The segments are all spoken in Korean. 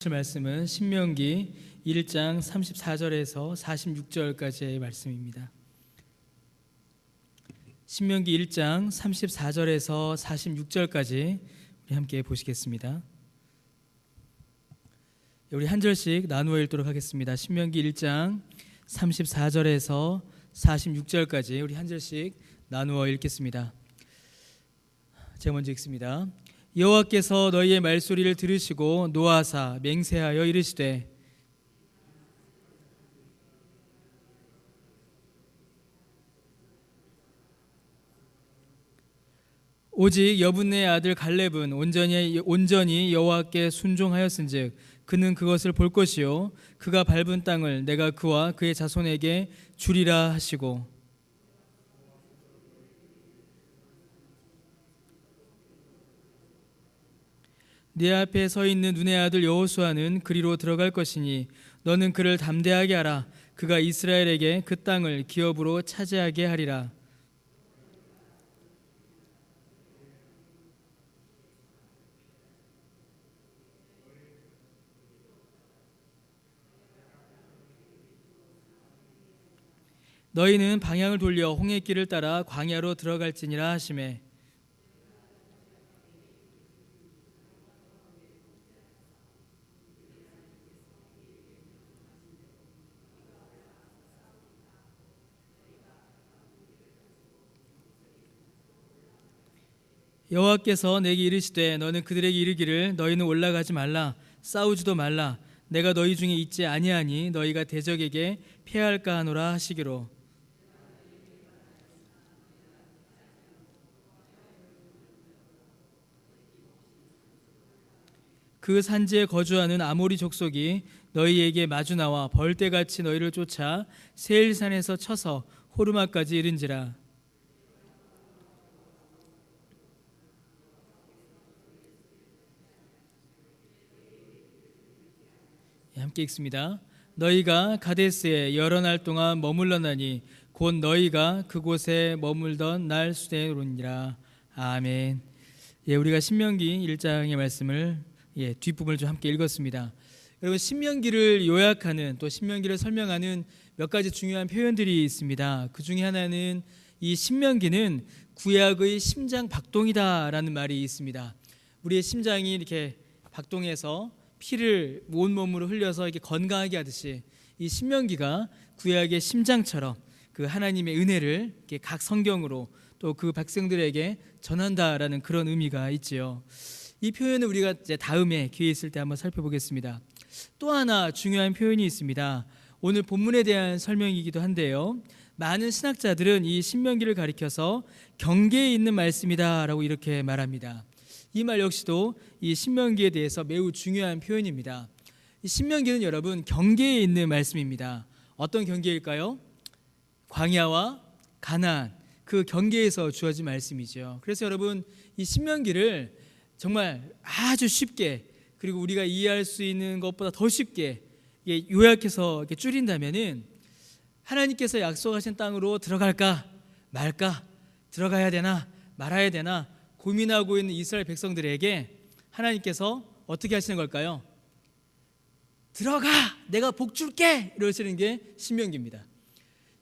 말씀은 신명기 1장 34절에서 46절까지의 말씀입니다. 신명기 1장 34절에서 46절까지 우리 함께 보시겠습니다. 우리 한 절씩 나누어 읽도록 하겠습니다. 신명기 1장 34절에서 46절까지 우리 한 절씩 나누어 읽겠습니다. 제가 먼저 읽습니다. 여호와께서 너희의 말소리를 들으시고 노하사 맹세하여 이르시되 오직 여분네의 아들 갈렙은 온전히 여호와께 순종하였은즉 그는 그것을 볼 것이요 그가 밟은 땅을 내가 그와 그의 자손에게 주리라 하시고 네 앞에 서 있는 눈의 아들 여호수아는 그리로 들어갈 것이니 너는 그를 담대하게 하라. 그가 이스라엘에게 그 땅을 기업으로 차지하게 하리라. 너희는 방향을 돌려 홍해길을 따라 광야로 들어갈지니라 하시매 여호와께서 내게 이르시되 너는 그들에게 이르기를 너희는 올라가지 말라 싸우지도 말라 내가 너희 중에 있지 아니하니 너희가 대적에게 패할까 하노라 하시기로 그 산지에 거주하는 아모리 족속이 너희에게 마주 나와 벌떼같이 너희를 쫓아 세일산에서 쳐서 호르마까지 이른지라. 함께 읽습니다. 너희가 가데스에 여러 날 동안 머물러나니 곧 너희가 그곳에 머물던 날 수되노니라. 아멘. 우리가 신명기 1장의 말씀을 뒷부분을 좀 함께 읽었습니다. 여러분 신명기를 요약하는 또 신명기를 설명하는 몇 가지 중요한 표현들이 있습니다. 그 중에 하나는 이 신명기는 구약의 심장 박동이다라는 말이 있습니다. 우리의 심장이 이렇게 박동해서 피를 온 몸으로 흘려서 이렇게 건강하게 하듯이 이 신명기가 구약의 심장처럼 그 하나님의 은혜를 이렇게 각 성경으로 또 그 백성들에게 전한다라는 그런 의미가 있지요. 이 표현은 우리가 이제 다음에 기회 있을 때 한번 살펴보겠습니다. 또 하나 중요한 표현이 있습니다. 오늘 본문에 대한 설명이기도 한데요. 많은 신학자들은 이 신명기를 가리켜서 경계에 있는 말씀이다라고 이렇게 말합니다. 이 말 역시도 이 신명기에 대해서 매우 중요한 표현입니다. 이 신명기는 여러분 경계에 있는 말씀입니다. 어떤 경계일까요? 광야와 가나안 그 경계에서 주어진 말씀이죠. 그래서 여러분 이 신명기를 정말 아주 쉽게 그리고 우리가 이해할 수 있는 것보다 더 쉽게 요약해서 이렇게 줄인다면은 하나님께서 약속하신 땅으로 들어갈까 말까 들어가야 되나 말아야 되나 고민하고 있는 이스라엘 백성들에게 하나님께서 어떻게 하시는 걸까요? 들어가! 내가 복 줄게! 이러시는 게 신명기입니다.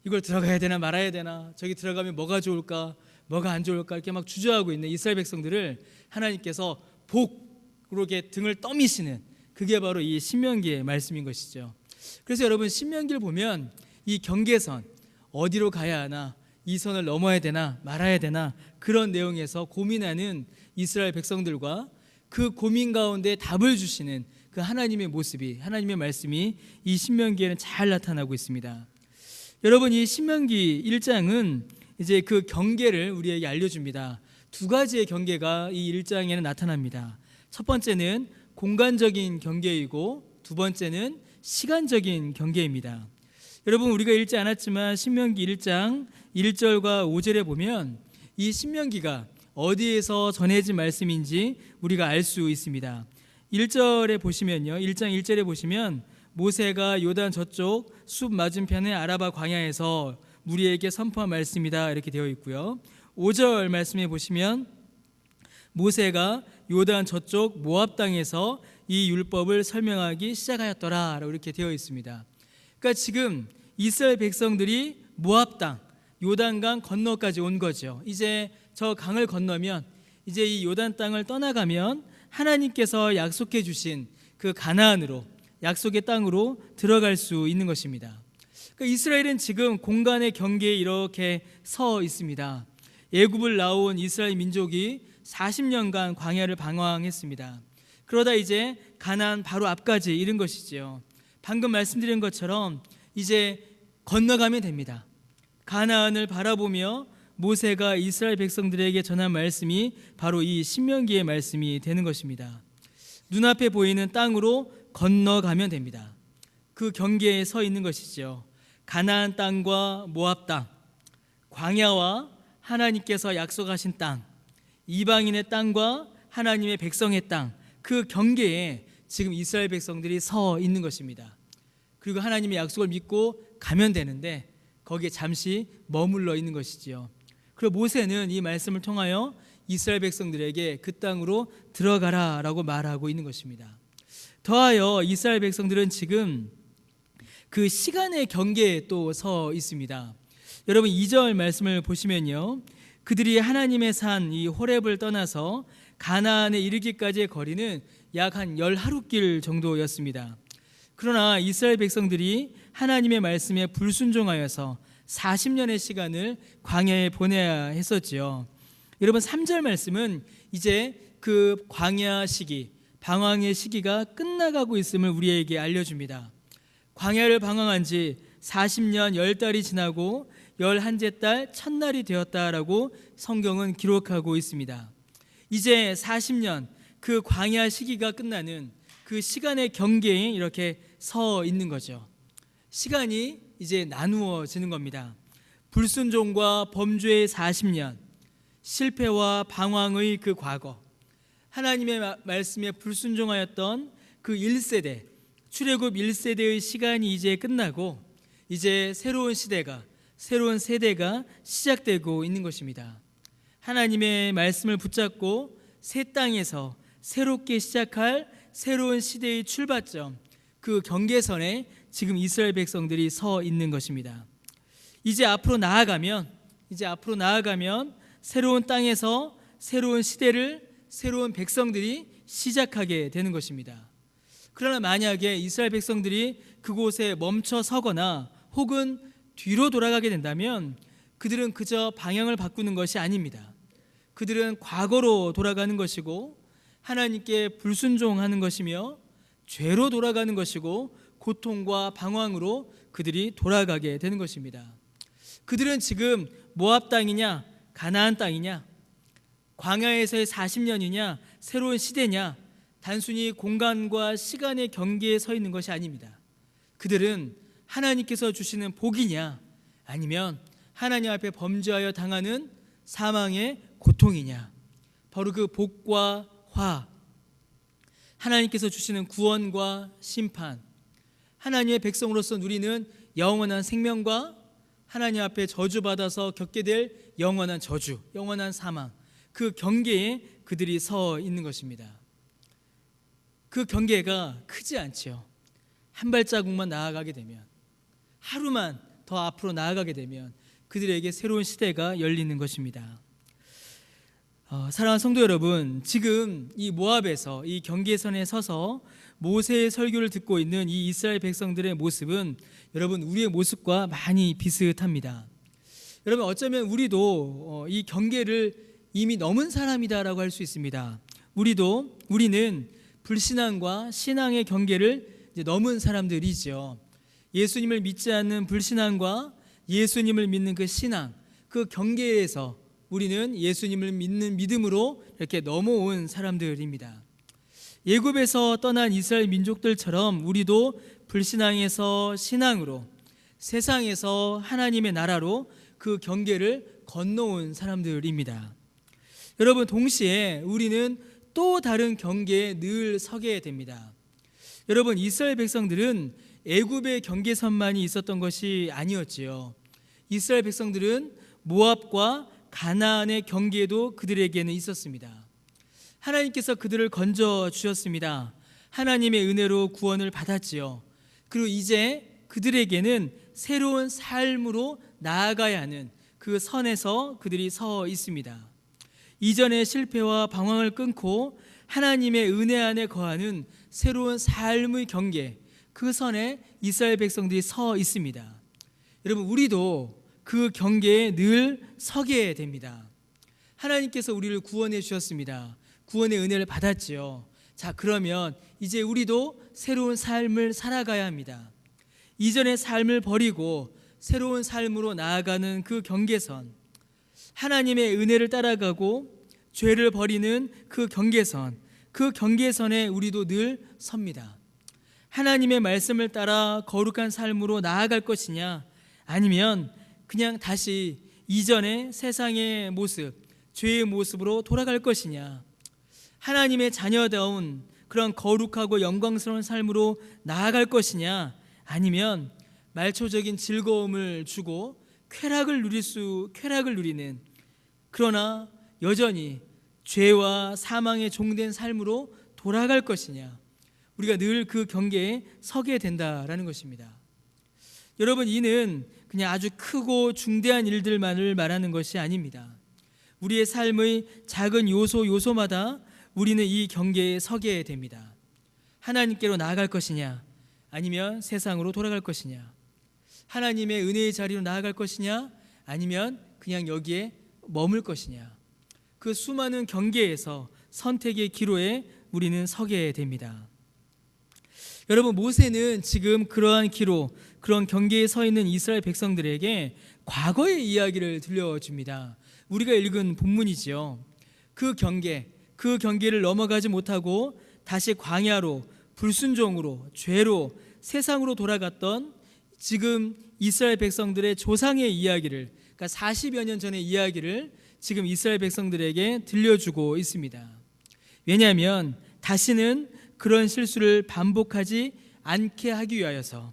이걸 들어가야 되나 말아야 되나 저기 들어가면 뭐가 좋을까 뭐가 안 좋을까 이렇게 막 주저하고 있는 이스라엘 백성들을 하나님께서 복으로 이렇게 등을 떠미시는 그게 바로 이 신명기의 말씀인 것이죠. 그래서 여러분 신명기를 보면 이 경계선 어디로 가야 하나 이 선을 넘어야 되나 말아야 되나 그런 내용에서 고민하는 이스라엘 백성들과 그 고민 가운데 답을 주시는 그 하나님의 모습이 하나님의 말씀이 이 신명기에는 잘 나타나고 있습니다. 여러분 이 신명기 1장은 이제 그 경계를 우리에게 알려줍니다. 두 가지의 경계가 이 1장에는 나타납니다. 첫 번째는 공간적인 경계이고 두 번째는 시간적인 경계입니다. 여러분 우리가 읽지 않았지만 신명기 1장 1절과 5절에 보면 이 신명기가 어디에서 전해진 말씀인지 우리가 알 수 있습니다. 1절에 보시면요 1장 1절에 보시면 모세가 요단 저쪽 숲 맞은편의 아라바 광야에서 무리에게 선포한 말씀이다 이렇게 되어 있고요. 5절 말씀에 보시면 모세가 요단 저쪽 모압 땅에서 이 율법을 설명하기 시작하였더라라고 이렇게 되어 있습니다. 그러니까 지금 이스라엘 백성들이 모압 땅, 요단강 건너까지 온 거죠. 이제 저 강을 건너면 이제 이 요단 땅을 떠나가면 하나님께서 약속해 주신 그 가나안으로, 약속의 땅으로 들어갈 수 있는 것입니다. 그러니까 이스라엘은 지금 공간의 경계에 이렇게 서 있습니다. 애굽을 나온 이스라엘 민족이 40년간 광야를 방황했습니다. 그러다 이제 가나안 바로 앞까지 이른 것이지요. 방금 말씀드린 것처럼 이제 건너가면 됩니다. 가나안을 바라보며 모세가 이스라엘 백성들에게 전한 말씀이 바로 이 신명기의 말씀이 되는 것입니다. 눈앞에 보이는 땅으로 건너가면 됩니다. 그 경계에 서 있는 것이죠. 가나안 땅과 모압 땅, 광야와 하나님께서 약속하신 땅, 이방인의 땅과 하나님의 백성의 땅, 그 경계에 지금 이스라엘 백성들이 서 있는 것입니다. 그리고 하나님의 약속을 믿고 가면 되는데 거기에 잠시 머물러 있는 것이지요. 그리고 모세는 이 말씀을 통하여 이스라엘 백성들에게 그 땅으로 들어가라라고 말하고 있는 것입니다. 더하여 이스라엘 백성들은 지금 그 시간의 경계에 또 서 있습니다. 여러분 2절 말씀을 보시면요, 그들이 하나님의 산 이 호렙을 떠나서 가나안에 이르기까지의 거리는 약 한 10하루길 정도였습니다. 그러나 이스라엘 백성들이 하나님의 말씀에 불순종하여서 40년의 시간을 광야에 보내야 했었지요. 여러분 3절 말씀은 이제 그 광야 시기, 방황의 시기가 끝나가고 있음을 우리에게 알려줍니다. 광야를 방황한 지 40년 10달이 지나고 11째 달 첫날이 되었다라고 성경은 기록하고 있습니다. 이제 40년 그 광야 시기가 끝나는 그 시간의 경계에 이렇게 서 있는 거죠. 시간이 이제 나누어지는 겁니다. 불순종과 범죄의 40년, 실패와 방황의 그 과거, 하나님의 말씀에 불순종하였던 그 1세대, 출애굽 1세대의 시간이 이제 끝나고 이제 새로운 시대가, 새로운 세대가 시작되고 있는 것입니다. 하나님의 말씀을 붙잡고 새 땅에서 새롭게 시작할 새로운 시대의 출발점, 그 경계선에 지금 이스라엘 백성들이 서 있는 것입니다. 이제 앞으로 나아가면 새로운 땅에서 새로운 시대를 새로운 백성들이 시작하게 되는 것입니다. 그러나 만약에 이스라엘 백성들이 그곳에 멈춰 서거나 혹은 뒤로 돌아가게 된다면 그들은 그저 방향을 바꾸는 것이 아닙니다. 그들은 과거로 돌아가는 것이고 하나님께 불순종하는 것이며 죄로 돌아가는 것이고 고통과 방황으로 그들이 돌아가게 되는 것입니다. 그들은 지금 모압 땅이냐 가나안 땅이냐, 광야에서의 40년이냐 새로운 시대냐, 단순히 공간과 시간의 경계에 서 있는 것이 아닙니다. 그들은 하나님께서 주시는 복이냐 아니면 하나님 앞에 범죄하여 당하는 사망의 고통이냐, 바로 그 복과 화, 하나님께서 주시는 구원과 심판, 하나님의 백성으로서 누리는 영원한 생명과 하나님 앞에 저주받아서 겪게 될 영원한 저주, 영원한 사망, 그 경계에 그들이 서 있는 것입니다. 그 경계가 크지 않지요. 한 발자국만 나아가게 되면, 하루만 더 앞으로 나아가게 되면 그들에게 새로운 시대가 열리는 것입니다. 사랑하는 성도 여러분, 지금 이 모압에서 이 경계선에 서서 모세의 설교를 듣고 있는 이 이스라엘 백성들의 모습은 여러분 우리의 모습과 많이 비슷합니다. 여러분 어쩌면 우리도 이 경계를 이미 넘은 사람이다라고 할 수 있습니다. 우리는 불신앙과 신앙의 경계를 이제 넘은 사람들이죠. 예수님을 믿지 않는 불신앙과 예수님을 믿는 그 신앙, 그 경계에서 우리는 예수님을 믿는 믿음으로 이렇게 넘어온 사람들입니다. 애굽에서 떠난 이스라엘 민족들처럼 우리도 불신앙에서 신앙으로, 세상에서 하나님의 나라로 그 경계를 건너온 사람들입니다. 여러분 동시에 우리는 또 다른 경계에 늘 서게 됩니다. 여러분 이스라엘 백성들은 애굽의 경계선만이 있었던 것이 아니었지요. 이스라엘 백성들은 모압과 가나안의 경계도 그들에게는 있었습니다. 하나님께서 그들을 건져 주셨습니다. 하나님의 은혜로 구원을 받았지요. 그리고 이제 그들에게는 새로운 삶으로 나아가야 하는 그 선에서 그들이 서 있습니다. 이전의 실패와 방황을 끊고 하나님의 은혜 안에 거하는 새로운 삶의 경계, 그 선에 이스라엘 백성들이 서 있습니다. 여러분, 우리도 그 경계에 늘 서게 됩니다. 하나님께서 우리를 구원해 주셨습니다. 구원의 은혜를 받았지요. 자, 그러면 이제 우리도 새로운 삶을 살아가야 합니다. 이전의 삶을 버리고 새로운 삶으로 나아가는 그 경계선, 하나님의 은혜를 따라가고 죄를 버리는 그 경계선, 그 경계선에 우리도 늘 섭니다. 하나님의 말씀을 따라 거룩한 삶으로 나아갈 것이냐, 아니면 그냥 다시 이전의 세상의 모습, 죄의 모습으로 돌아갈 것이냐, 하나님의 자녀다운 그런 거룩하고 영광스러운 삶으로 나아갈 것이냐, 아니면 말초적인 즐거움을 주고 쾌락을 누리는, 그러나 여전히 죄와 사망에 종된 삶으로 돌아갈 것이냐, 우리가 늘 그 경계에 서게 된다라는 것입니다. 여러분, 이는 그냥 아주 크고 중대한 일들만을 말하는 것이 아닙니다. 우리의 삶의 작은 요소마다 우리는 이 경계에 서게 됩니다. 하나님께로 나아갈 것이냐, 아니면 세상으로 돌아갈 것이냐, 하나님의 은혜의 자리로 나아갈 것이냐, 아니면 그냥 여기에 머물 것이냐, 그 수많은 경계에서 선택의 기로에 우리는 서게 됩니다. 여러분, 모세는 지금 그러한 기로, 그런 경계에 서 있는 이스라엘 백성들에게 과거의 이야기를 들려줍니다. 우리가 읽은 본문이지요. 그 경계를 넘어가지 못하고 다시 광야로, 불순종으로, 죄로, 세상으로 돌아갔던 지금 이스라엘 백성들의 조상의 이야기를, 그러니까 40여 년 전의 이야기를 지금 이스라엘 백성들에게 들려주고 있습니다. 왜냐하면 다시는 그런 실수를 반복하지 않게 하기 위하여서,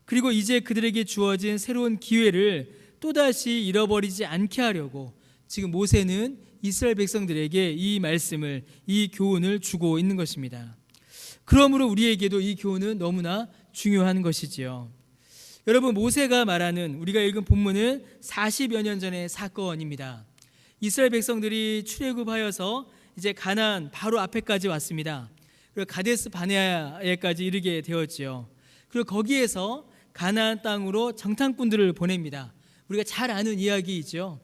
그리고 이제 그들에게 주어진 새로운 기회를 또다시 잃어버리지 않게 하려고 지금 모세는 이스라엘 백성들에게 이 말씀을, 이 교훈을 주고 있는 것입니다. 그러므로 우리에게도 이 교훈은 너무나 중요한 것이지요. 여러분, 모세가 말하는, 우리가 읽은 본문은 40여 년 전의 사건입니다. 이스라엘 백성들이 출애굽하여서 이제 가나안 바로 앞에까지 왔습니다. 그리고 가데스 바네아에까지 이르게 되었지요. 그리고 거기에서 가나안 땅으로 정탐꾼들을 보냅니다. 우리가 잘 아는 이야기이죠.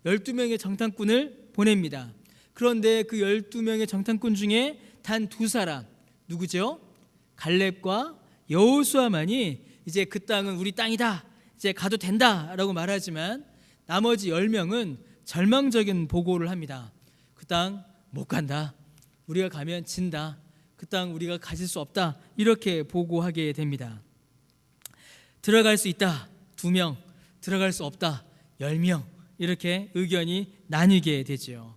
12명의 정탐꾼을 보냅니다. 그런데 그 12명의 정탐꾼 중에 단 2사람, 누구죠? 갈렙과 여호수아만이 이제 그 땅은 우리 땅이다, 이제 가도 된다라고 말하지만 나머지 10명은 절망적인 보고를 합니다. 그 땅 못 간다, 우리가 가면 진다, 그 땅 우리가 가질 수 없다, 이렇게 보고하게 됩니다. 들어갈 수 있다 2명, 들어갈 수 없다 10명, 이렇게 의견이 나뉘게 되죠.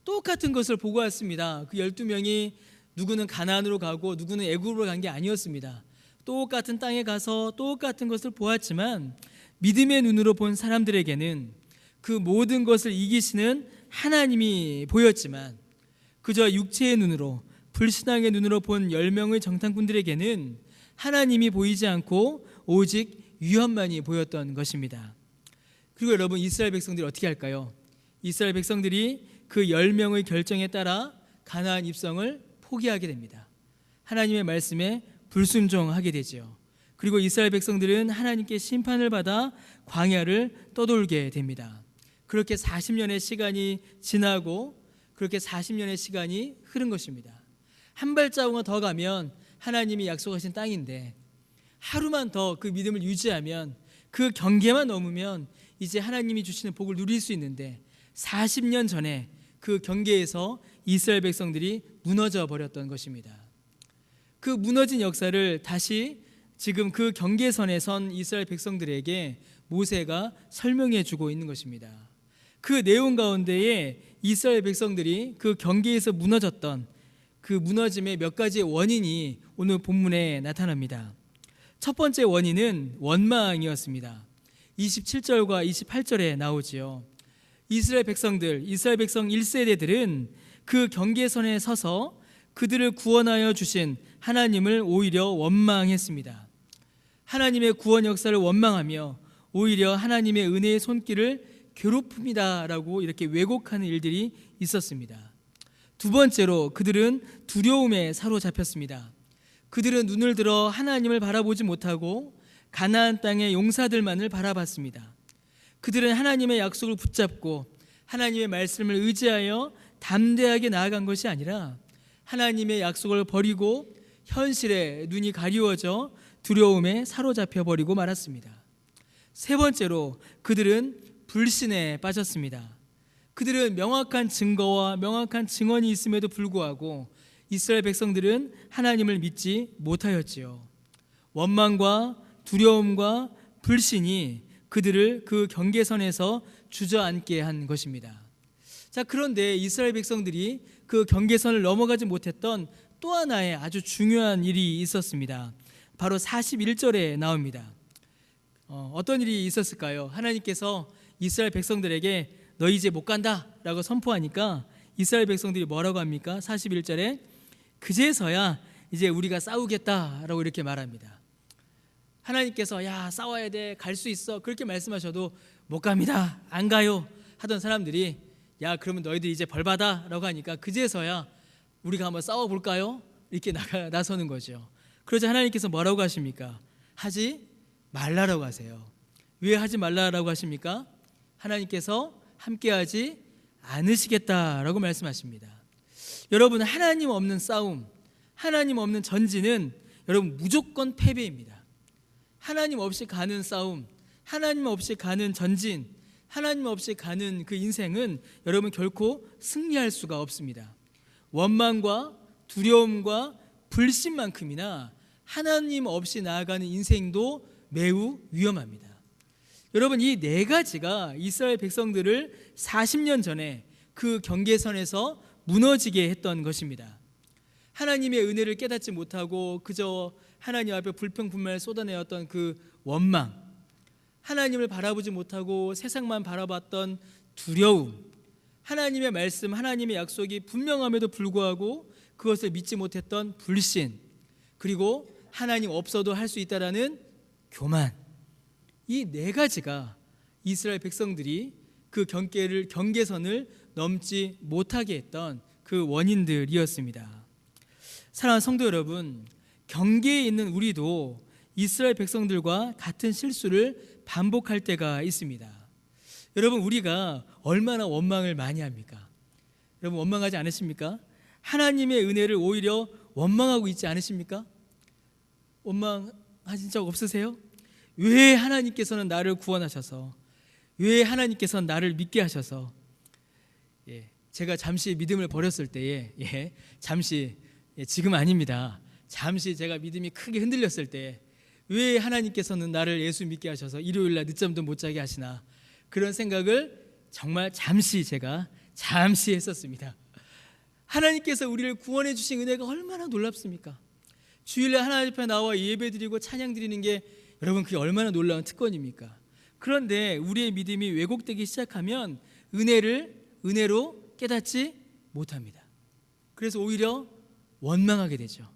똑같은 것을 보고했습니다. 그 12명이 누구는 가나안으로 가고 누구는 애굽으로 간 게 아니었습니다. 똑같은 땅에 가서 똑같은 것을 보았지만 믿음의 눈으로 본 사람들에게는 그 모든 것을 이기시는 하나님이 보였지만, 그저 육체의 눈으로, 불신앙의 눈으로 본 10명의 정탐꾼들에게는 하나님이 보이지 않고 오직 위험만이 보였던 것입니다. 그리고 여러분, 이스라엘 백성들이 어떻게 할까요? 이스라엘 백성들이 그 10명의 결정에 따라 가나안 입성을 포기하게 됩니다. 하나님의 말씀에 불순종하게 되죠. 그리고 이스라엘 백성들은 하나님께 심판을 받아 광야를 떠돌게 됩니다. 그렇게 40년의 시간이 지나고 그렇게 40년의 시간이 흐른 것입니다. 한 발자국만 더 가면 하나님이 약속하신 땅인데, 하루만 더 그 믿음을 유지하면, 그 경계만 넘으면 이제 하나님이 주시는 복을 누릴 수 있는데, 40년 전에 그 경계에서 이스라엘 백성들이 무너져 버렸던 것입니다. 그 무너진 역사를 다시 지금 그 경계선에 선 이스라엘 백성들에게 모세가 설명해 주고 있는 것입니다. 그 내용 가운데에 이스라엘 백성들이 그 경계에서 무너졌던 그 무너짐의 몇 가지의 원인이 오늘 본문에 나타납니다. 첫 번째 원인은 원망이었습니다. 27절과 28절에 나오지요. 이스라엘 백성 1세대들은 그 경계선에 서서 그들을 구원하여 주신 하나님을 오히려 원망했습니다. 하나님의 구원 역사를 원망하며 오히려 하나님의 은혜의 손길을 괴롭힙니다라고 이렇게 왜곡하는 일들이 있었습니다. 두 번째로 그들은 두려움에 사로잡혔습니다. 그들은 눈을 들어 하나님을 바라보지 못하고 가나안 땅의 용사들만을 바라봤습니다. 그들은 하나님의 약속을 붙잡고 하나님의 말씀을 의지하여 담대하게 나아간 것이 아니라 하나님의 약속을 버리고 현실에 눈이 가리워져 두려움에 사로잡혀 버리고 말았습니다. 세 번째로 그들은 불신에 빠졌습니다. 그들은 명확한 증거와 명확한 증언이 있음에도 불구하고 이스라엘 백성들은 하나님을 믿지 못하였지요. 원망과 두려움과 불신이 그들을 그 경계선에서 주저앉게 한 것입니다. 자, 그런데 이스라엘 백성들이 그 경계선을 넘어가지 못했던 또 하나의 아주 중요한 일이 있었습니다. 바로 41절에 나옵니다. 어떤 일이 있었을까요? 하나님께서 이스라엘 백성들에게 너 이제 못 간다 라고 선포하니까 이스라엘 백성들이 뭐라고 합니까? 41절에 그제서야 이제 우리가 싸우겠다 라고 이렇게 말합니다. 하나님께서 야 싸워야 돼, 갈 수 있어 그렇게 말씀하셔도 못 갑니다, 안 가요 하던 사람들이 야 그러면 너희들 이제 벌 받아 라고 하니까 그제서야 우리가 한번 싸워볼까요? 이렇게 나서는 거죠. 그러자 하나님께서 뭐라고 하십니까? 하지 말라라고 하세요. 왜 하지 말라라고 하십니까? 하나님께서 함께하지 않으시겠다라고 말씀하십니다. 여러분, 하나님 없는 싸움, 하나님 없는 전진은 여러분 무조건 패배입니다. 하나님 없이 가는 싸움, 하나님 없이 가는 전진, 하나님 없이 가는 그 인생은 여러분 결코 승리할 수가 없습니다. 원망과 두려움과 불신만큼이나 하나님 없이 나아가는 인생도 매우 위험합니다. 여러분, 이 네 가지가 이스라엘 백성들을 40년 전에 그 경계선에서 무너지게 했던 것입니다. 하나님의 은혜를 깨닫지 못하고 그저 하나님 앞에 불평불만을 쏟아내었던 그 원망, 하나님을 바라보지 못하고 세상만 바라봤던 두려움, 하나님의 말씀, 하나님의 약속이 분명함에도 불구하고 그것을 믿지 못했던 불신, 그리고 하나님 없어도 할 수 있다라는 교만, 이 네 가지가 이스라엘 백성들이 그 경계선을 넘지 못하게 했던 그 원인들이었습니다. 사랑하는 성도 여러분, 경계에 있는 우리도 이스라엘 백성들과 같은 실수를 반복할 때가 있습니다. 여러분, 우리가 얼마나 원망을 많이 합니까? 여러분, 원망하지 않으십니까? 하나님의 은혜를 오히려 원망하고 있지 않으십니까? 원망하신 적 없으세요? 왜 하나님께서는 나를 구원하셔서, 왜 하나님께서는 나를 믿게 하셔서, 제가 잠시 믿음을 버렸을 때에, 잠시, 지금 아닙니다. 잠시 제가 믿음이 크게 흔들렸을 때 왜 하나님께서는 나를 예수 믿게 하셔서 일요일날 늦잠도 못 자게 하시나, 그런 생각을 정말 제가 잠시 했었습니다. 하나님께서 우리를 구원해 주신 은혜가 얼마나 놀랍습니까? 주일날 하나님 앞에 나와 예배드리고 찬양드리는 게 여러분 그게 얼마나 놀라운 특권입니까? 그런데 우리의 믿음이 왜곡되기 시작하면 은혜로 깨닫지 못합니다. 그래서 오히려 원망하게 되죠.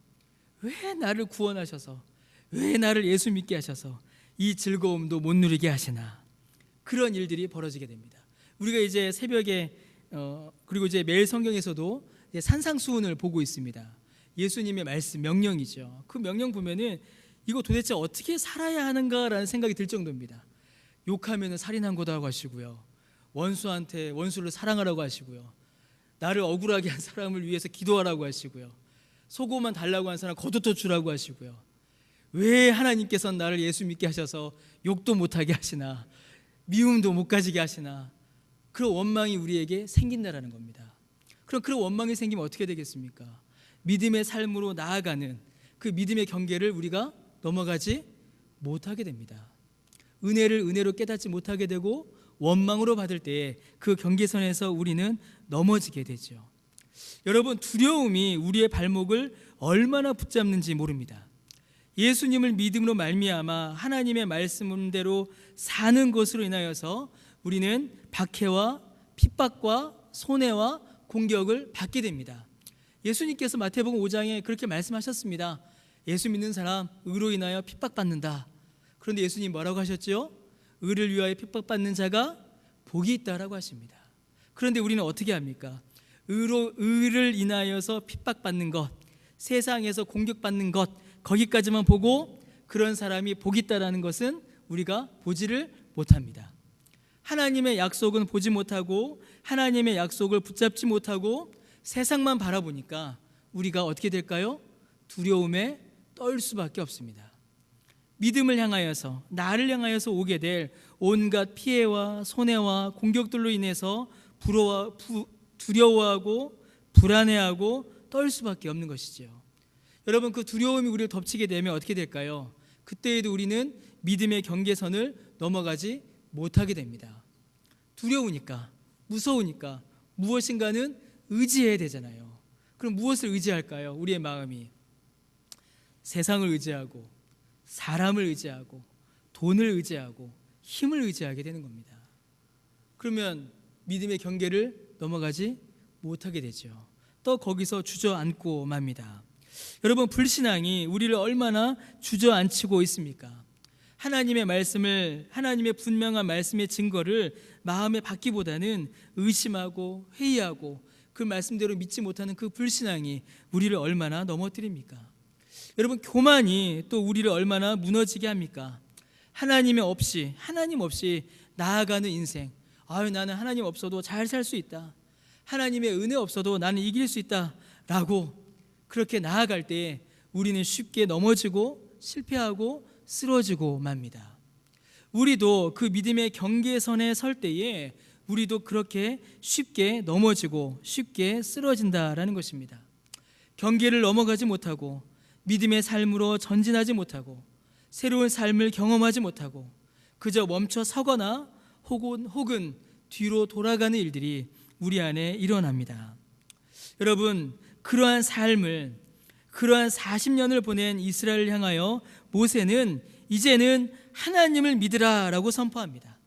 왜 나를 구원하셔서, 왜 나를 예수 믿게 하셔서 이 즐거움도 못 누리게 하시나, 그런 일들이 벌어지게 됩니다. 우리가 이제 새벽에 그리고 이제 매일 성경에서도 산상수훈을 보고 있습니다. 예수님의 말씀, 명령이죠. 그 명령 보면은 이거 도대체 어떻게 살아야 하는가라는 생각이 들 정도입니다. 욕하면은 살인한 거다라고 하시고요, 원수를 사랑하라고 하시고요, 나를 억울하게 한 사람을 위해서 기도하라고 하시고요, 속옷만 달라고 한 사람 겉옷도 주라고 하시고요, 왜 하나님께서는 나를 예수 믿게 하셔서 욕도 못하게 하시나, 미움도 못 가지게 하시나, 그런 원망이 우리에게 생긴다라는 겁니다. 그럼 그런 원망이 생기면 어떻게 되겠습니까? 믿음의 삶으로 나아가는 그 믿음의 경계를 우리가 넘어가지 못하게 됩니다. 은혜를 은혜로 깨닫지 못하게 되고 원망으로 받을 때에 그 경계선에서 우리는 넘어지게 되죠. 여러분, 두려움이 우리의 발목을 얼마나 붙잡는지 모릅니다. 예수님을 믿음으로 말미암아 하나님의 말씀대로 사는 것으로 인하여서 우리는 박해와 핍박과 손해와 공격을 받게 됩니다. 예수님께서 마태복음 5장에 그렇게 말씀하셨습니다. 예수 믿는 사람 의로 인하여 핍박받는다. 그런데 예수님 뭐라고 하셨죠? 의를 위하여 핍박받는 자가 복이 있다라고 하십니다. 그런데 우리는 어떻게 합니까? 의를 인하여서 핍박받는 것, 세상에서 공격받는 것, 거기까지만 보고 그런 사람이 복이 있다라는 것은 우리가 보지를 못합니다. 하나님의 약속은 보지 못하고 하나님의 약속을 붙잡지 못하고 세상만 바라보니까 우리가 어떻게 될까요? 두려움에 떨 수밖에 없습니다. 믿음을 향하여서, 나를 향하여서 오게 될 온갖 피해와 손해와 공격들로 인해서 두려워하고 불안해하고 떨 수밖에 없는 것이죠. 여러분, 그 두려움이 우리를 덮치게 되면 어떻게 될까요? 그때에도 우리는 믿음의 경계선을 넘어가지 못하게 됩니다. 두려우니까, 무서우니까 무엇인가는 의지해야 되잖아요. 그럼 무엇을 의지할까요? 우리의 마음이 세상을 의지하고 사람을 의지하고 돈을 의지하고 힘을 의지하게 되는 겁니다. 그러면 믿음의 경계를 넘어가지 못하게 되죠. 또 거기서 주저앉고 맙니다. 여러분, 불신앙이 우리를 얼마나 주저앉히고 있습니까? 하나님의 말씀을, 하나님의 분명한 말씀의 증거를 마음에 받기보다는 의심하고 회의하고 그 말씀대로 믿지 못하는 그 불신앙이 우리를 얼마나 넘어뜨립니까? 여러분, 교만이 또 우리를 얼마나 무너지게 합니까? 하나님 없이 나아가는 인생. 나는 하나님 없어도 잘 살 수 있다. 하나님의 은혜 없어도 나는 이길 수 있다 라고 그렇게 나아갈 때 우리는 쉽게 넘어지고 실패하고 쓰러지고 맙니다. 우리도 그 믿음의 경계선에 설 때에 우리도 그렇게 쉽게 넘어지고 쉽게 쓰러진다라는 것입니다. 경계를 넘어가지 못하고 믿음의 삶으로 전진하지 못하고 새로운 삶을 경험하지 못하고 그저 멈춰 서거나 혹은 뒤로 돌아가는 일들이 우리 안에 일어납니다. 여러분, 그러한 40년을 보낸 이스라엘을 향하여 모세는 이제는 하나님을 믿으라라고 선포합니다.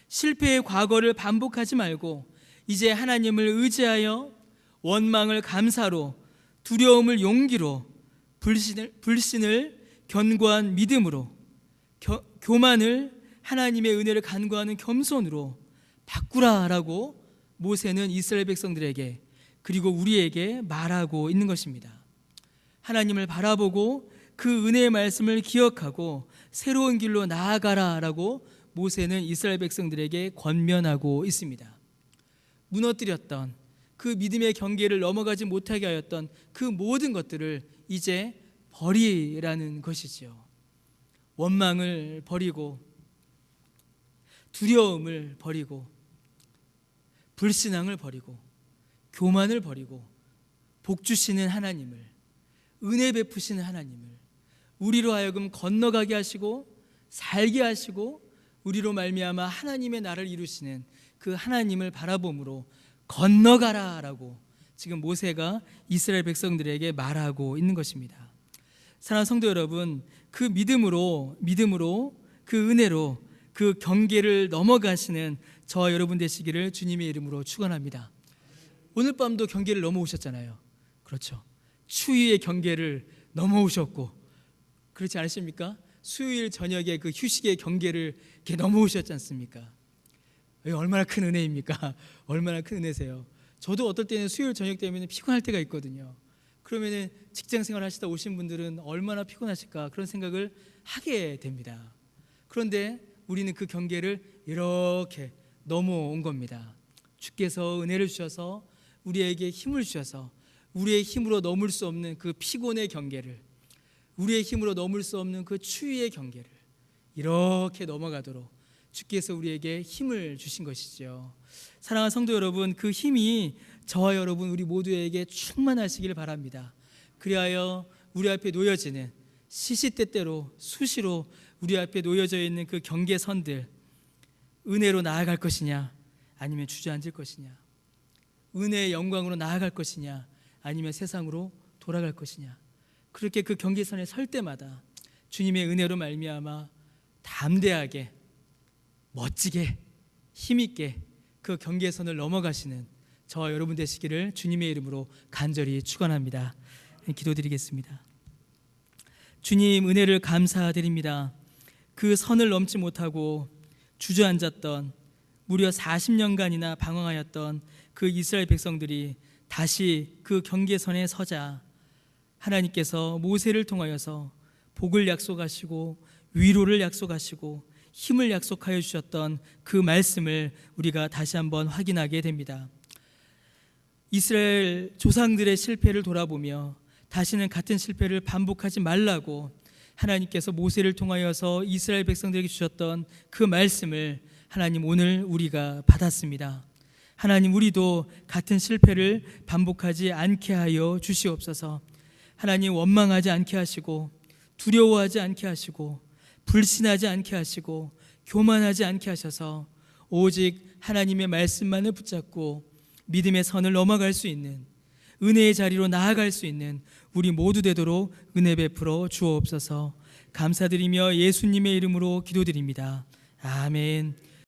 실패의 과거를 반복하지 말고 이제 하나님을 의지하여 원망을 감사로, 두려움을 용기로, 불신을 견고한 믿음으로, 교만을 하나님의 은혜를 간구하는 겸손으로 바꾸라라고 모세는 이스라엘 백성들에게 그리고 우리에게 말하고 있는 것입니다. 하나님을 바라보고 그 은혜의 말씀을 기억하고 새로운 길로 나아가라라고 모세는 이스라엘 백성들에게 권면하고 있습니다. 무너뜨렸던 그 믿음의 경계를 넘어가지 못하게 하였던 그 모든 것들을 이제 버리라는 것이지요. 원망을 버리고 두려움을 버리고 불신앙을 버리고 교만을 버리고 복 주시는 하나님을, 은혜 베푸시는 하나님을 우리로 하여금 건너가게 하시고 살게 하시고 우리로 말미암아 하나님의 나라를 이루시는 그 하나님을 바라봄으로 건너가라라고 지금 모세가 이스라엘 백성들에게 말하고 있는 것입니다. 사랑하는 성도 여러분, 그 믿음으로 그 은혜로 그 경계를 넘어가시는 저와 여러분 되시기를 주님의 이름으로 축원합니다. 오늘 밤도 경계를 넘어오셨잖아요. 그렇죠. 추위의 경계를 넘어오셨고, 그렇지 않으십니까? 수요일 저녁에 그 휴식의 경계를 이렇게 넘어오셨지 않습니까? 얼마나 큰 은혜입니까? 얼마나 큰 은혜세요. 저도 어떨 때는 수요일 저녁 되면 피곤할 때가 있거든요. 그러면은 직장 생활 하시다 오신 분들은 얼마나 피곤하실까 그런 생각을 하게 됩니다. 그런데 우리는 그 경계를 이렇게 넘어온 겁니다. 주께서 은혜를 주셔서 우리에게 힘을 주셔서 우리의 힘으로 넘을 수 없는 그 피곤의 경계를, 우리의 힘으로 넘을 수 없는 그 추위의 경계를 이렇게 넘어가도록 주께서 우리에게 힘을 주신 것이죠. 사랑하는 성도 여러분, 그 힘이 저와 여러분 우리 모두에게 충만하시길 바랍니다. 그리하여 우리 앞에 놓여지는 시시때때로 수시로 우리 앞에 놓여져 있는 그 경계선들, 은혜로 나아갈 것이냐 아니면 주저앉을 것이냐, 은혜의 영광으로 나아갈 것이냐 아니면 세상으로 돌아갈 것이냐, 그렇게 그 경계선에 설 때마다 주님의 은혜로 말미암아 담대하게 멋지게 힘있게 그 경계선을 넘어가시는 저와 여러분 되시기를 주님의 이름으로 간절히 축원합니다. 기도드리겠습니다. 주님, 은혜를 감사드립니다. 그 선을 넘지 못하고 주저앉았던, 무려 40년간이나 방황하였던 그 이스라엘 백성들이 다시 그 경계선에 서자 하나님께서 모세를 통하여서 복을 약속하시고 위로를 약속하시고 힘을 약속하여 주셨던 그 말씀을 우리가 다시 한번 확인하게 됩니다. 이스라엘 조상들의 실패를 돌아보며 다시는 같은 실패를 반복하지 말라고 하나님께서 모세를 통하여서 이스라엘 백성들에게 주셨던 그 말씀을 하나님, 오늘 우리가 받았습니다. 하나님, 우리도 같은 실패를 반복하지 않게 하여 주시옵소서. 하나님, 원망하지 않게 하시고 두려워하지 않게 하시고 불신하지 않게 하시고 교만하지 않게 하셔서 오직 하나님의 말씀만을 붙잡고 믿음의 선을 넘어갈 수 있는, 은혜의 자리로 나아갈 수 있는 우리 모두 되도록 은혜 베풀어 주옵소서. 감사드리며 예수님의 이름으로 기도드립니다. 아멘.